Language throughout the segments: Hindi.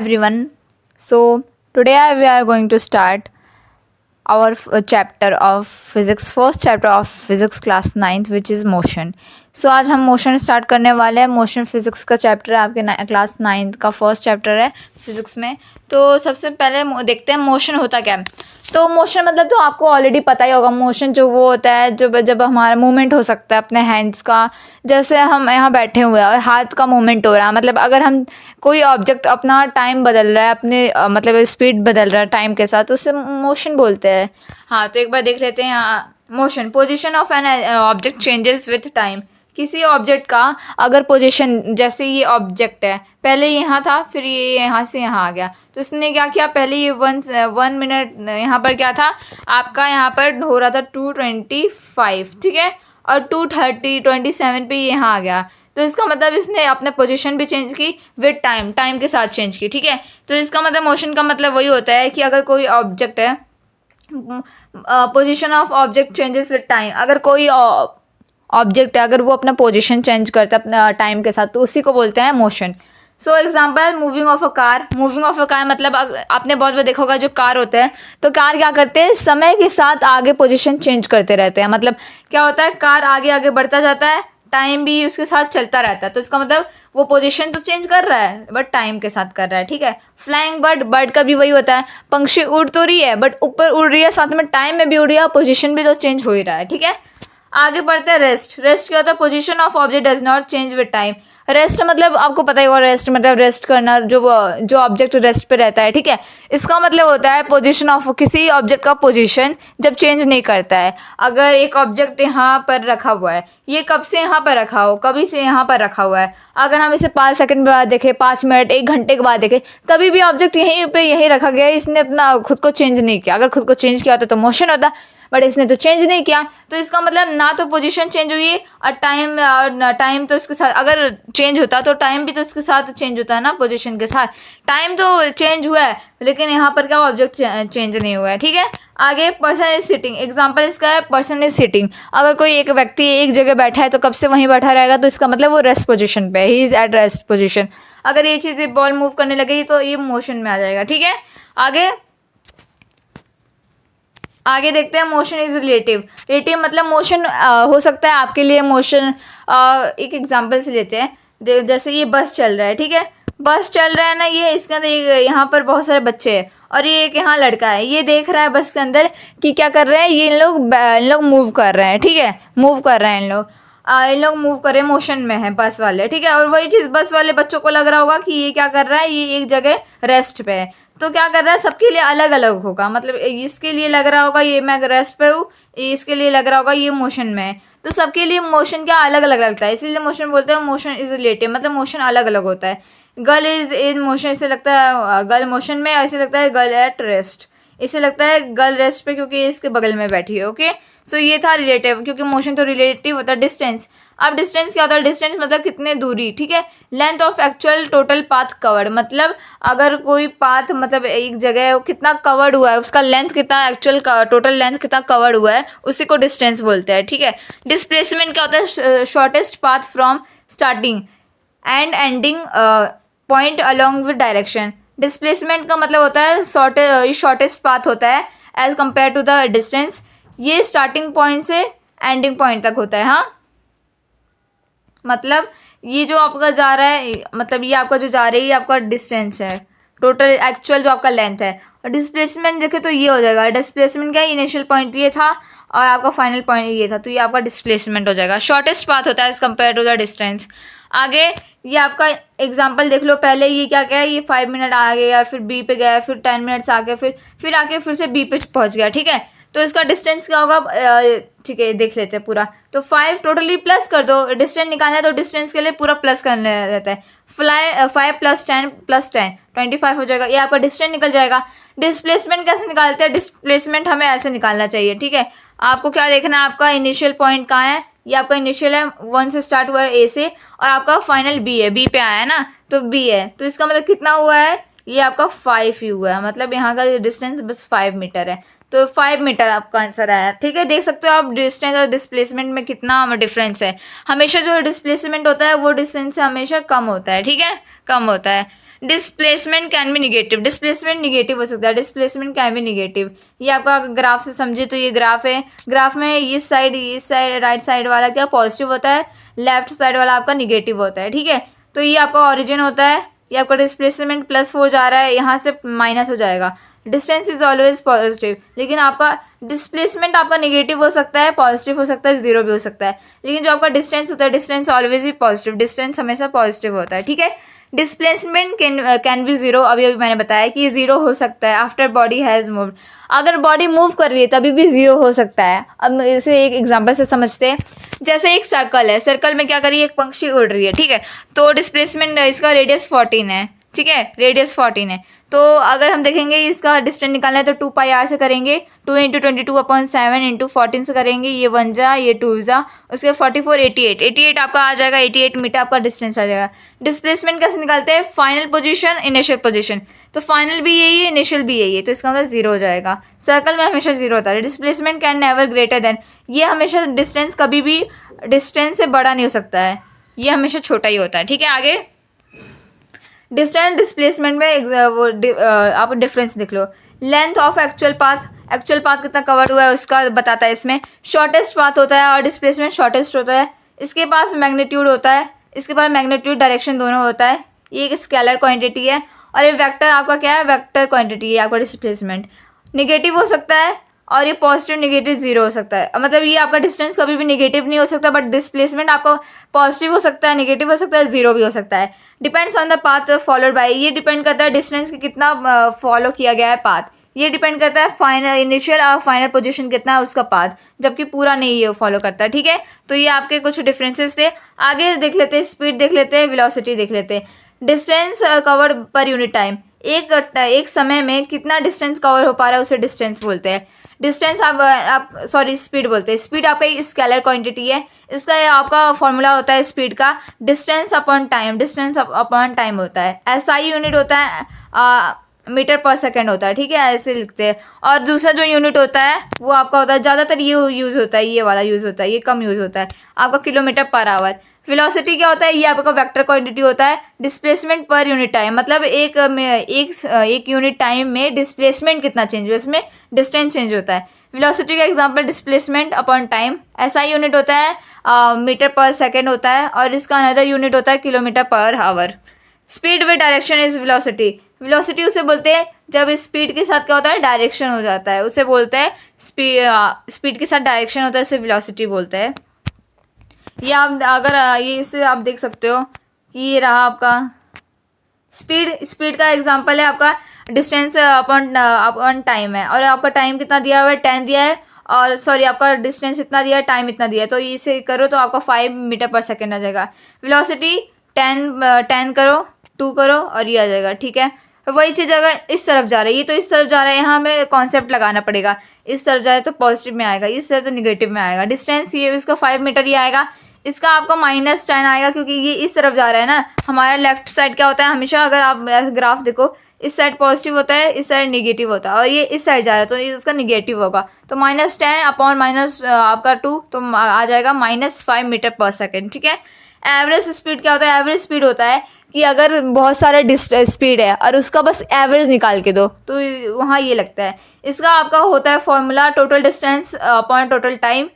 everyone. So today we are going to start our chapter of physics, first chapter of physics class 9th, which is motion. सो आज हम मोशन स्टार्ट करने वाले हैं. मोशन फिज़िक्स का चैप्टर है, आपके क्लास 9th का फर्स्ट चैप्टर है फिज़िक्स में. तो सबसे पहले देखते हैं मोशन होता क्या है. तो मोशन मतलब तो आपको ऑलरेडी पता ही होगा. मोशन जो वो होता है जब हमारा मूवमेंट हो सकता है अपने हैंड्स का. जैसे हम यहाँ बैठे हुए हैं और हाथ का मूवमेंट हो रहा है, मतलब अगर हम कोई ऑब्जेक्ट अपना टाइम बदल रहा है, अपने मतलब स्पीड बदल रहा है टाइम के साथ, तो उससे मोशन बोलते हैं. हाँ, तो एक बार देख लेते हैं यहाँ. Motion, position of an object changes with time. किसी ऑब्जेक्ट का अगर पोजीशन, जैसे ये ऑब्जेक्ट है, पहले यहाँ था, फिर ये यहाँ से यहाँ आ गया, तो इसने क्या किया, पहले ये 1 मिनट यहाँ पर क्या था आपका, यहाँ पर हो रहा था 225, ठीक है, और 2:27 पे यहाँ आ गया. तो इसका मतलब इसने अपने पोजीशन भी चेंज की विद टाइम के साथ चेंज की, ठीक है. तो इसका मतलब मोशन का मतलब वही होता है कि अगर कोई ऑब्जेक्ट है, position of object changes with time. अगर कोई ऑब्जेक्ट है, अगर वो अपना पोजीशन चेंज करता है अपना टाइम के साथ, तो उसी को बोलते हैं motion. So example, moving of a car. Moving of a car मतलब आपने बहुत बार देखा होगा, जो कार होते हैं, तो कार क्या करते हैं, समय के साथ आगे पोजीशन चेंज करते रहते हैं. मतलब क्या होता है, कार आगे आगे बढ़ता जाता है, टाइम भी उसके साथ चलता रहता है. तो इसका मतलब वो पोजीशन तो चेंज कर रहा है बट टाइम के साथ कर रहा है, ठीक है. फ्लाइंग बर्ड, बर्ड का भी वही होता है. पंक्षी उड़ तो रही है बट ऊपर उड़ रही है, साथ में टाइम में भी उड़ रही है, पोजीशन भी तो चेंज हो ही रहा है, ठीक है. आगे बढ़ते हैं रेस्ट. रेस्ट क्या होता है, position of object does not change with time. Rest मतलब आपको पता ही होगा, रेस्ट मतलब रेस्ट करना, जो ऑब्जेक्ट रेस्ट पे रहता है, ठीक है. इसका मतलब होता है पोजीशन ऑफ किसी ऑब्जेक्ट का पोजीशन जब चेंज नहीं करता है. अगर एक ऑब्जेक्ट यहाँ पर रखा हुआ है, ये कब से यहाँ पर रखा हो, कभी से यहाँ पर रखा हुआ है, अगर हम इसे 5 सेकंड बाद देखें, 5 मिनट, 1 घंटे के बाद देखें, तभी भी ऑब्जेक्ट यहीं पे यहीं रखा गया है, इसने अपना खुद को चेंज नहीं किया. अगर खुद को चेंज किया होता तो मोशन होता, बट इसने तो चेंज नहीं किया. तो इसका मतलब ना तो पोजीशन चेंज हुई है, और टाइम तो इसके साथ, अगर चेंज होता तो टाइम भी तो इसके साथ चेंज होता है ना, पोजीशन के साथ. टाइम तो चेंज हुआ है, लेकिन यहाँ पर क्या ऑब्जेक्ट चेंज नहीं हुआ है, ठीक है. आगे, पर्सन इज सिटिंग. एग्जाम्पल इसका है, पर्सन इज सिटिंग. अगर कोई एक व्यक्ति एक जगह बैठा है तो कब से वहीं बैठा रहेगा, तो इसका मतलब वो रेस्ट पोजीशन पे है, he is at rest position. अगर ये चीज़ बॉल मूव करने लगेगी तो ये मोशन में आ जाएगा, ठीक है. आगे देखते हैं, मोशन इज रिलेटिव. रिलेटिव मतलब मोशन हो सकता है आपके लिए मोशन. एक एग्जांपल से लेते हैं, जैसे ये बस चल रहा है, ठीक है. बस चल रहा है ना, ये इसके अंदर यहाँ पर बहुत सारे बच्चे हैं, और ये एक यहाँ लड़का है, ये देख रहा है बस के अंदर कि क्या कर रहे हैं, ये इन लोग मूव कर रहे हैं, ठीक है. मूव कर रहे हैं इन लोग मूव कर रहे हैं, मोशन में है बस वाले, ठीक है. और वही चीज़ बस वाले बच्चों को लग रहा होगा कि ये क्या कर रहा है, ये एक जगह रेस्ट पे है. तो क्या कर रहा है, सबके लिए अलग अलग होगा. मतलब इसके लिए लग रहा होगा ये मैं रेस्ट पे हूँ, इसके लिए लग रहा होगा ये मोशन में है. तो सबके लिए मोशन क्या अलग अलग लगता है, इसीलिए मोशन बोलते हैं मोशन इज रिलेटिव. मतलब मोशन अलग अलग होता है. गर्ल इज इन मोशन, इसे लगता है गर्ल मोशन में, ऐसे लगता है गर्ल एट रेस्ट, इसे लगता है गर्ल रेस्ट पे क्योंकि ये इसके बगल में बैठी है, ओके. सो ये था रिलेटिव, क्योंकि मोशन तो रिलेटिव होता है. डिस्टेंस. अब डिस्टेंस क्या होता है, डिस्टेंस मतलब कितने दूरी, ठीक है. Length of actual total path covered, मतलब अगर कोई पाथ, मतलब एक जगह कितना कवर्ड हुआ है, उसका लेंथ कितना, एक्चुअल टोटल लेंथ कितना कवर्ड हुआ है, उसी को डिस्टेंस बोलते हैं, ठीक है. डिस्प्लेसमेंट क्या होता है, shortest path from starting and ending point along with direction. Displacement का मतलब होता है शॉर्टेस्ट पाथ होता है as compare to the distance. ये स्टार्टिंग पॉइंट से एंडिंग पॉइंट तक होता है. हाँ, मतलब ये जो आपका जा रहा है, मतलब ये आपका जो जा रही है, ये आपका डिस्टेंस है, टोटल एक्चुअल जो आपका लेंथ है. और डिस्प्लेसमेंट देखे तो ये हो जाएगा. डिस्प्लेसमेंट क्या है, इनिशियल पॉइंट ये था और आपका फाइनल पॉइंट ये था, तो ये आपका डिस्प्लेसमेंट हो जाएगा. शॉर्टेस्ट पाथ होता है as compare to the distance. आगे ये आपका एग्जाम्पल देख लो. पहले ये क्या क्या है, ये 5 मिनट आ गया, फिर बी पे गया, फिर 10 मिनट्स आ गए, फिर आके फिर से बी पे पहुंच गया, ठीक है. तो इसका डिस्टेंस क्या होगा, ठीक है, देख लेते हैं पूरा. तो 5 टोटली प्लस कर दो, डिस्टेंस निकालना है तो डिस्टेंस के लिए पूरा प्लस करना रहता है. 5 + 10 + 10 25 हो जाएगा, ये आपका डिस्टेंस निकल जाएगा. डिस्प्लेसमेंट कैसे निकालते हैं, डिस्प्लेसमेंट हमें ऐसे निकालना चाहिए, ठीक है. आपको क्या देखना है, आपका इनिशियल पॉइंट कहाँ है, ये आपका इनिशियल है 1 से स्टार्ट हुआ है ए से, और आपका फाइनल बी है, बी पे आया है ना, तो बी है. तो इसका मतलब कितना हुआ है, ये आपका 5 ही हुआ है. मतलब यहाँ का डिस्टेंस बस 5 मीटर है, तो 5 मीटर आपका आंसर आया, ठीक है. देख सकते हो आप डिस्टेंस और डिस्प्लेसमेंट में कितना डिफरेंस है. हमेशा जो डिस्प्लेसमेंट होता है वो डिस्टेंस से हमेशा कम होता है, ठीक है, कम होता है. Displacement can be negative, displacement negative हो सकता है, डिस्प्लेसमेंट कैन बी निगेटिव। ये आपका ग्राफ से समझे तो ये ग्राफ है, ग्राफ में इस साइड राइट साइड वाला क्या पॉजिटिव होता है, लेफ्ट साइड वाला आपका निगेटिव होता है, ठीक है। तो ये आपका ओरिजिन होता है, ये आपका डिस्प्लेसमेंट +4 जा रहा है, यहाँ से माइनस हो जाएगा। डिस्टेंस इज ऑलवेज पॉजिटिव, लेकिन आपका डिस्प्लेसमेंट आपका निगेटिव हो सकता है, पॉजिटिव हो सकता है, जीरो भी हो सकता है, लेकिन जो आपका डिस्टेंस होता है, डिस्टेंस ऑलवेज ही पॉजिटिव, डिस्टेंस हमेशा पॉजिटिव होता है, ठीक है। डिस्प्लेसमेंट कैन बी जीरो, अभी मैंने बताया कि ये जीरो हो सकता है आफ्टर बॉडी हैज़ मूव्ड, अगर बॉडी मूव कर रही है तभी भी जीरो हो सकता है। अब इसे एक एग्जांपल से समझते हैं, जैसे एक सर्कल है, सर्कल में क्या करिए, एक पंक्षी उड़ रही है, ठीक है, तो डिस्प्लेसमेंट इसका रेडियस 14 है, ठीक है, रेडियस 14 है। तो अगर हम देखेंगे इसका डिस्टेंस निकालना है तो 2πr से करेंगे, 2 × 22/7 × 14 से करेंगे, ये 1 जा ये 2 जा, उसके 44 88 आपका आ जाएगा, 88 मीटर आपका डिस्टेंस आ जाएगा। डिस्प्लेसमेंट कैसे निकालते हैं, फाइनल पोजीशन इनिशियल पोजीशन, तो फाइनल भी यही है, इनिशियल भी यही है, तो इसका मतलब जीरो हो जाएगा। सर्कल में हमेशा जीरो होता है। Displacement can never greater than, ये हमेशा डिस्टेंस कभी भी डिस्टेंस से बड़ा नहीं हो सकता है, ये हमेशा छोटा ही होता है, ठीक है। आगे डिस्टेंस डिस्प्लेसमेंट में वो आप डिफरेंस देख लो, लेंथ ऑफ एक्चुअल पाथ कितना कवर हुआ है उसका बताता है इसमें, शॉर्टेस्ट पाथ होता है और डिस्प्लेसमेंट शॉर्टेस्ट होता है। इसके पास मैग्नीट्यूड होता है, इसके पास मैग्नीट्यूड डायरेक्शन दोनों होता है, ये एक स्केलर क्वांटिटी है, और ये वेक्टर आपका क्या है, वेक्टर क्वांटिटी है आपका डिस्प्लेसमेंट। निगेटिव हो सकता है और ये पॉजिटिव निगेटिव जीरो हो सकता है, मतलब ये आपका डिस्टेंस कभी भी निगेटिव नहीं हो सकता, बट डिस्प्लेसमेंट आपका पॉजिटिव हो सकता है, निगेटिव हो सकता है, जीरो भी हो सकता है। Depends on the path followed by, ये डिपेंड करता है डिस्टेंस की कितना फॉलो किया गया है पाथ, ये डिपेंड करता है फाइनल इनिशियल और फाइनल पोजीशन कितना है उसका पाथ, जबकि पूरा नहीं ये फॉलो करता है, ठीक है। तो ये आपके कुछ डिफरेंसेस थे। आगे देख लेते हैं, स्पीड देख लेते हैं, वेलोसिटी देख लेते हैं। Distance covered per unit time, एक समय में कितना डिस्टेंस कवर हो पा रहा है उसे डिस्टेंस बोलते हैं। डिस्टेंस आप सॉरी स्पीड बोलते हैं। स्पीड आपका एक स्केलर क्वांटिटी है, इसका आपका फॉर्मूला होता है स्पीड का, distance upon time, distance upon time होता है। एसआई यूनिट होता है मीटर पर सेकेंड होता है, ठीक है, ऐसे लिखते हैं। और दूसरा जो यूनिट होता है वो आपका होता है, ज़्यादातर ये यूज़ होता है, ये वाला यूज़ होता है, ये कम यूज़ होता है आपका किलोमीटर पर आवर। वेलोसिटी क्या होता है, ये आपका वेक्टर क्वांटिटी होता है। डिस्प्लेसमेंट पर यूनिट टाइम, मतलब एक यूनिट टाइम में डिस्प्लेसमेंट कितना चेंज हुआ, इसमें डिस्टेंस चेंज होता है। वेलोसिटी का एग्जांपल डिस्प्लेसमेंट अपॉन टाइम, ऐसा यूनिट होता है मीटर पर सेकेंड होता है, और इसका अनदर यूनिट होता है kilometre per hour. Speed with direction is velocity, velocity उसे बोलते हैं जब स्पीड के साथ क्या होता है, डायरेक्शन हो जाता है, उसे बोलते हैं स्पीड के साथ डायरेक्शन होता है, उसे वेलोसिटी बोलते हैं। ये आप अगर ये इससे आप देख सकते हो कि ये रहा आपका स्पीड का एग्जांपल है आपका डिस्टेंस अपॉन टाइम है, और आपका टाइम कितना दिया हुआ है, 10 दिया है, और सॉरी आपका डिस्टेंस इतना दिया है, टाइम इतना दिया है, तो इसे करो तो आपका 5 मीटर पर सेकेंड आ जाएगा। वेलोसिटी 10 करो, 2 करो, और ये आ जाएगा, ठीक है। वही चीज़ अगर इस तरफ जा रही है, ये तो इस तरफ जा रहा है, यहाँ हमें कॉन्सेप्ट लगाना पड़ेगा, इस तरफ जाए तो पॉजिटिव में आएगा, इस तरफ तो निगेटिव में आएगा। डिस्टेंस ये इसका 5 मीटर ही आएगा, इसका आपका -10 आएगा, क्योंकि ये इस तरफ जा रहा है ना। हमारा लेफ्ट साइड क्या होता है हमेशा, अगर आप ग्राफ देखो, इस साइड पॉजिटिव होता है, इस साइड निगेटिव होता है, और ये इस साइड जा रहा है तो इसका निगेटिव होगा, तो -10 अपॉन आपका 2, तो आ जाएगा -5 मीटर पर सेकेंड, ठीक है। एवरेज स्पीड क्या होता है, एवरेज स्पीड होता है कि अगर बहुत सारे स्पीड है और उसका बस एवरेज निकाल के दो तो वहाँ ये लगता है। इसका आपका होता है formula total distance upon total time,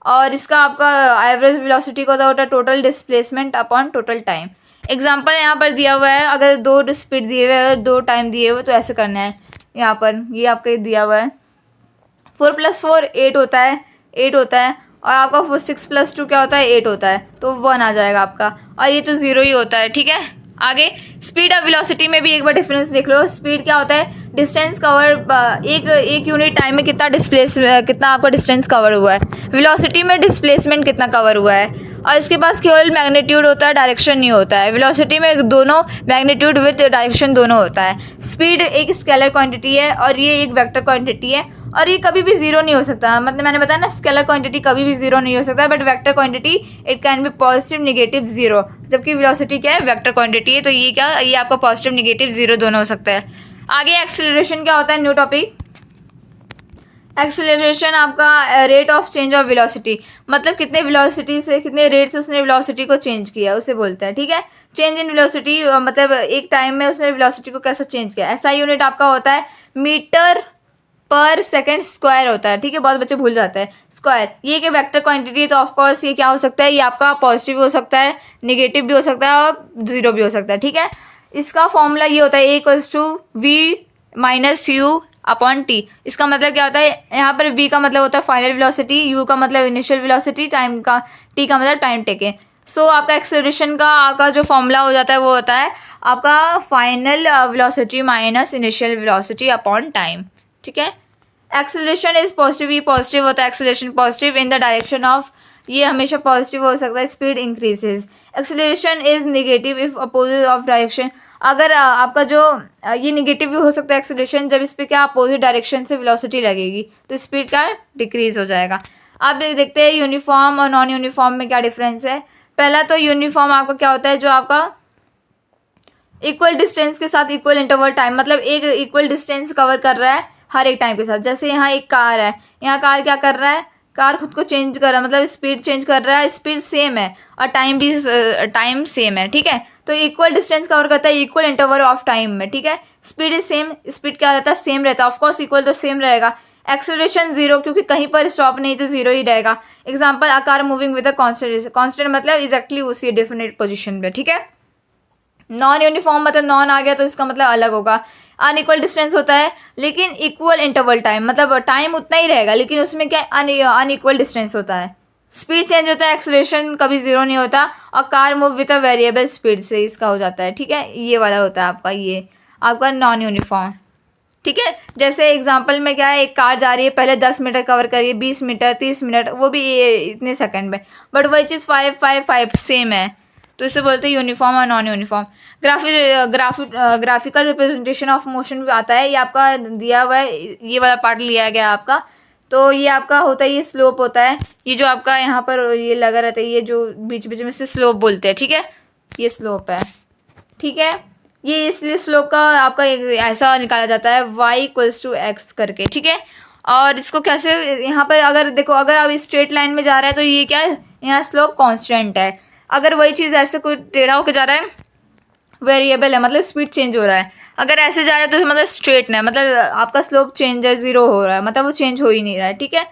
और इसका आपका एवरेज वेलोसिटी का होता है total displacement upon total time. Example यहाँ पर दिया हुआ है, अगर 2 स्पीड दिए हुए हैं, 2 टाइम दिए हुए, तो ऐसे करना है। यहाँ पर ये आपका दिया हुआ है 4 + 4 8 होता है, 8 होता है, और आपका 6 + 2 क्या होता है, 8 होता है, तो 1 आ जाएगा आपका, और ये तो 0 ही होता है, ठीक है। आगे स्पीड और वेलोसिटी में भी एक बार डिफरेंस देख लो। स्पीड क्या होता है, डिस्टेंस कवर एक यूनिट टाइम में कितना आपका डिस्टेंस कवर हुआ है। वेलोसिटी में डिस्प्लेसमेंट कितना कवर हुआ है, और इसके पास केवल मैग्नीट्यूड होता है, डायरेक्शन नहीं होता है। वेलोसिटी में दोनों मैग्नीट्यूड विद डायरेक्शन दोनों होता है। स्पीड एक स्केलर क्वांटिटी है और ये एक वेक्टर क्वांटिटी है, और ये कभी भी जीरो नहीं हो सकता। मतलब मैंने बताया ना, स्केलर क्वांटिटी कभी भी जीरो नहीं हो सकता, but vector quantity it can be positive negative zero, जबकि वेलोसिटी क्या है, वेक्टर क्वांटिटी है, तो ये आपका पॉजिटिव निगेटिव जीरो दोनों हो सकता है। आगे एक्सीलरेशन क्या होता है, न्यू टॉपिक। एक्सेलरेशन आपका rate of change of velocity, मतलब कितने वेलोसिटी से, कितने रेट से उसने वेलोसिटी को चेंज किया उसे बोलते हैं, ठीक है। चेंज इन वेलोसिटी मतलब एक टाइम में उसने वेलोसिटी को कैसे चेंज किया। ऐसा यूनिट आपका होता है मीटर पर सेकेंड स्क्वायर होता है, ठीक है। बहुत बच्चे भूल जाते हैं स्क्वायर। ये कि वेक्टर क्वांटिटी है तो ऑफकोर्स ये क्या हो सकता है, ये आपका पॉजिटिव भी हो सकता है, नेगेटिव भी हो सकता है और जीरो भी हो सकता है, ठीक है। इसका फॉर्मूला ये होता है A equals to V minus U upon T. इसका मतलब क्या होता है, यहाँ पर v का मतलब होता है फाइनल वेलोसिटी, u का मतलब इनिशियल वेलोसिटी, टाइम का t का मतलब टाइम टेकन। सो आपका एक्सेलरेशन का आपका जो फॉर्मूला हो जाता है वो होता है आपका final velocity minus initial velocity upon time, ठीक है। एक्सेलरेशन इज पॉजिटिव, ये पॉजिटिव होता है, acceleration positive in the direction of, ये हमेशा पॉजिटिव हो सकता है, speed increases. Acceleration is negative if opposite of direction, अगर आपका जो ये नेगेटिव भी हो सकता है एक्सेलरेशन, जब इस पर क्या अपोजिट डायरेक्शन से वेलोसिटी लगेगी तो स्पीड का डिक्रीज हो जाएगा। आप देखते हैं यूनिफॉर्म और नॉन यूनिफॉर्म में क्या डिफरेंस है। पहला तो यूनिफॉर्म आपका क्या होता है, जो आपका इक्वल डिस्टेंस के साथ इक्वल इंटरवल टाइम, मतलब एक इक्वल डिस्टेंस कवर कर रहा है हर एक टाइम के साथ। जैसे यहाँ एक कार है, यहाँ कार क्या कर रहा है, कार खुद को चेंज कर रहा है, मतलब स्पीड चेंज कर रहा है, स्पीड सेम है और टाइम सेम है, ठीक है। तो इक्वल डिस्टेंस कवर करता है इक्वल इंटरवल ऑफ टाइम में, ठीक है। स्पीड इज सेम, स्पीड क्या रहता है, सेम रहता है, ऑफकोर्स इक्वल तो सेम रहेगा। एक्सेलरेशन जीरो, क्योंकि कहीं पर स्टॉप नहीं तो जीरो ही रहेगा। Example, a car moving with a constant, constant मतलब एग्जैक्टली उसी डेफिनेट पोजिशन पे, ठीक है। नॉन यूनिफॉर्म मतलब नॉन आ गया तो इसका मतलब अलग होगा। अनइक्वल डिस्टेंस होता है लेकिन इक्वल इंटरवल टाइम, मतलब टाइम उतना ही रहेगा लेकिन उसमें क्या अनइक्वल डिस्टेंस होता है। स्पीड चेंज होता है, एक्सेलरेशन कभी जीरो नहीं होता, और car move with a variable speed से इसका हो जाता है, ठीक है। ये वाला होता है आपका, ये आपका नॉन यूनिफॉर्म, ठीक है। जैसे एग्जांपल में क्या है, एक कार जा रही है, पहले 10 मीटर कवर करिए, 20 मीटर, 30 मिनट, वो भी इतने सेकंड में, बट वही चीज़ 5 सेम है, तो इसे बोलते हैं यूनिफॉर्म और non uniform. Graphical representation of motion भी आता है, ये आपका दिया हुआ है, ये वाला पार्ट लिया गया आपका। तो ये आपका होता है, ये स्लोप होता है, ये जो आपका यहाँ पर ये लगा रहता है, ये जो बीच बीच में से स्लोप बोलते हैं, ठीक है, ये स्लोप है, ठीक है। ये इसलिए स्लोप का आपका ऐसा निकाला जाता है y इक्वल्स टू एक्स करके, ठीक है। और इसको कैसे, यहाँ पर अगर देखो, अगर आप स्ट्रेट लाइन में जा रहा है तो ये क्या है, यहाँ स्लोप कांस्टेंट है। अगर वही चीज़ ऐसे कोई टेढ़ा होकर जा रहा है, वेरिएबल है, मतलब स्पीड चेंज हो रहा है। अगर ऐसे जा रहा है तो मतलब स्ट्रेट है, मतलब आपका स्लोप चेंज है, जीरो हो रहा है, मतलब वो चेंज हो ही नहीं रहा है, ठीक है।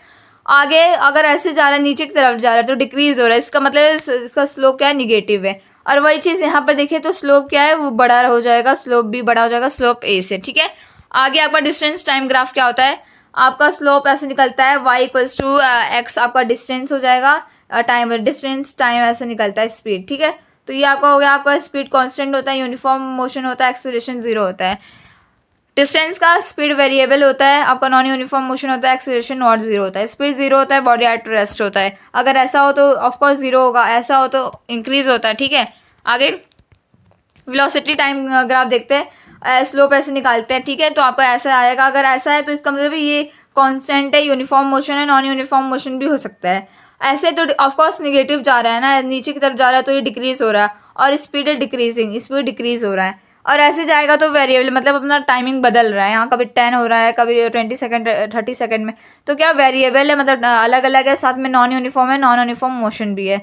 आगे अगर ऐसे जा रहा है, नीचे की तरफ जा रहा है तो डिक्रीज हो रहा है, इसका मतलब इसका स्लोप क्या है, निगेटिव है। और वही चीज़ यहाँ पर देखिए तो स्लोप क्या है, वो बड़ा हो जाएगा, स्लोप भी बड़ा हो जाएगा, स्लोप ए से, ठीक है। आगे आपका डिस्टेंस टाइम ग्राफ क्या होता है, आपका स्लोप ऐसे निकलता है y इक्वल्स टू एक्स, आपका डिस्टेंस हो जाएगा, टाइम डिस्टेंस टाइम ऐसे निकलता है स्पीड, ठीक है। तो ये आपका हो गया, आपका स्पीड कांस्टेंट होता है, यूनिफॉर्म मोशन होता है, एक्सेलरेशन जीरो होता है। डिस्टेंस का स्पीड वेरिएबल होता है, आपका नॉन यूनिफॉर्म मोशन होता है, एक्सेलरेशन नॉट जीरो होता है। स्पीड जीरो होता है, बॉडी एट रेस्ट होता है। अगर ऐसा हो तो ऑफकोर्स जीरो होगा, ऐसा हो तो इंक्रीज होता है, ठीक है। आगे वेलोसिटी टाइम ग्राफ देखते हैं, स्लोप ऐसे निकालते हैं, ठीक है। तो आपका ऐसा आएगा, अगर ऐसा है तो इसका मतलब ये कांस्टेंट है, यूनिफॉर्म मोशन है, नॉन यूनिफॉर्म मोशन भी हो सकता है। ऐसे तो ऑफकोर्स निगेटिव जा रहा है ना, नीचे की तरफ जा रहा है तो ये डिक्रीज हो रहा है, और स्पीड है डिक्रीजिंग, स्पीड डिक्रीज हो रहा है। और ऐसे जाएगा तो वेरिएबल, मतलब अपना टाइमिंग बदल रहा है, यहाँ कभी 10 हो रहा है, कभी 20 सेकंड, 30 सेकंड में, तो क्या वेरिएबल है, मतलब अलग अलग है, साथ में नॉन यूनिफॉर्म है, नॉन यूनिफॉर्म मोशन भी है।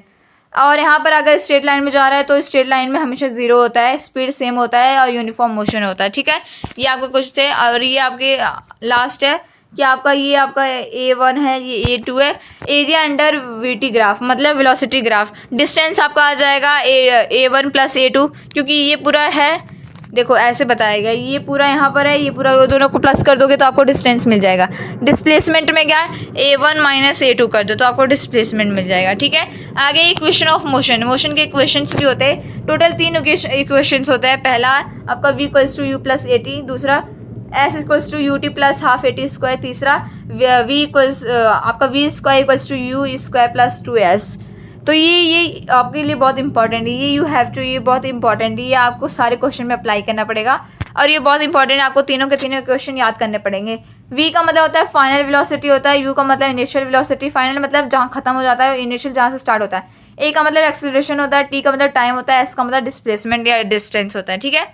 और यहाँ पर अगर स्ट्रेट लाइन में जा रहा है तो स्ट्रेट लाइन में हमेशा जीरो होता है, स्पीड सेम होता है और यूनिफॉर्म मोशन होता है, ठीक है। ये आपका कुछ थे, और ये आपके लास्ट है कि आपका ये आपका A1 है, ये A2 है। एरिया अंडर VT ग्राफ मतलब वेलोसिटी ग्राफ, डिस्टेंस आपका आ जाएगा A1 प्लस A2, क्योंकि ये पूरा है, देखो ऐसे बताएगा, ये पूरा यहाँ पर है, ये पूरा, दोनों को प्लस कर दोगे तो आपको डिस्टेंस मिल जाएगा। डिस्प्लेसमेंट में क्या है, A1 माइनस A2 कर दो तो आपको डिस्प्लेसमेंट मिल जाएगा, ठीक है। आगे इक्वेशन ऑफ मोशन, मोशन के इक्वेशंस भी होते हैं, टोटल 3 इक्वेशंस होते हैं। पहला आपका v equals to u plus AT, दूसरा s equals to UT plus half AT square, तीसरा v इक्वल्स आपका v square equals to u square plus 2s। तो ये आपके लिए बहुत इंपॉर्टेंट है, ये यू हैव टू, ये बहुत इंपॉर्टेंट है, ये आपको सारे क्वेश्चन में अप्लाई करना पड़ेगा, और ये बहुत इंपॉर्टेंट है, आपको तीनों के तीनों क्वेश्चन याद करने पड़ेंगे। v का मतलब होता है फाइनल वेलोसिटी होता है, u का मतलब इनिशियल वेलोसिटी, फाइनल मतलब जहाँ खत्म हो जाता है, इनिशियल जहाँ से स्टार्ट होता है, a का मतलब एक्सेलरेशन होता है, t का मतलब टाइम होता है, s का मतलब डिस्प्लेसमेंट या डिस्टेंस होता है, ठीक है।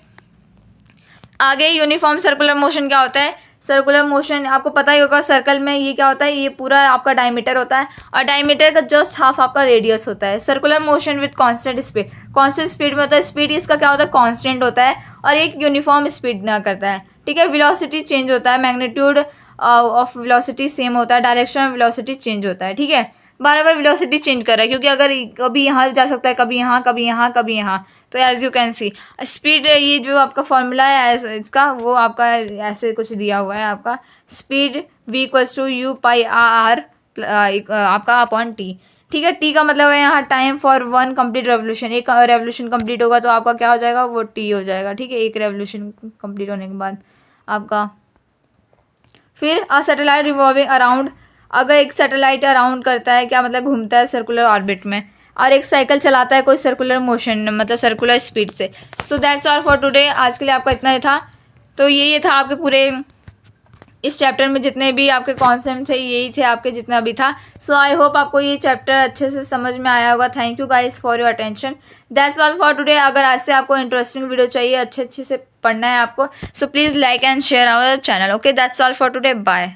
आगे यूनिफॉर्म सर्कुलर मोशन क्या होता है, सर्कुलर मोशन आपको पता ही होगा, सर्कल में ये क्या होता है, ये पूरा आपका डायमीटर होता है और डायमीटर का जस्ट हाफ आपका रेडियस होता है। Circular motion with constant speed, constant speed में होता है, स्पीड इसका क्या होता है, कांस्टेंट होता है और एक यूनिफॉर्म स्पीड ना करता है, ठीक है। वेलोसिटी चेंज होता है, मैग्नीट्यूड ऑफ वेलोसिटी सेम होता है, डायरेक्शन ऑफ वेलोसिटी चेंज होता है, ठीक है। बार बार वेलोसिटी चेंज कर रहा है क्योंकि अगर कभी यहाँ जा सकता है, कभी यहाँ, कभी यहाँ, कभी यहाँ, तो as you can see speed, ये जो आपका फॉर्मूला है इसका, वो आपका ऐसे कुछ दिया हुआ है आपका, speed v equals to u pi r आपका अपॉन टी, ठीक है। टी का मतलब है यहाँ time for one complete revolution, एक रेवोल्यूशन कंप्लीट होगा तो आपका क्या हो जाएगा, वो टी हो जाएगा, ठीक है, एक रेवोल्यूशन कंप्लीट होने के बाद आपका। फिर अ सैटेलाइट रिवॉल्विंग अराउंड, अगर एक सैटेलाइट अराउंड करता है, क्या मतलब घूमता है सर्कुलर ऑर्बिट में, और एक साइकिल चलाता है कोई सर्कुलर मोशन मतलब सर्कुलर स्पीड से। So that's all for today, आज के लिए आपका इतना ही था। तो ये था आपके पूरे इस चैप्टर में जितने भी आपके कॉन्सेप्ट थे, यही थे आपके जितना भी था। सो आई होप आपको ये चैप्टर अच्छे से समझ में आया होगा। Thank you guys for your attention, that's all for today. अगर आज से आपको इंटरेस्टिंग वीडियो चाहिए, अच्छे से पढ़ना है आपको, so please like and share our channel. Okay, that's all for today, bye.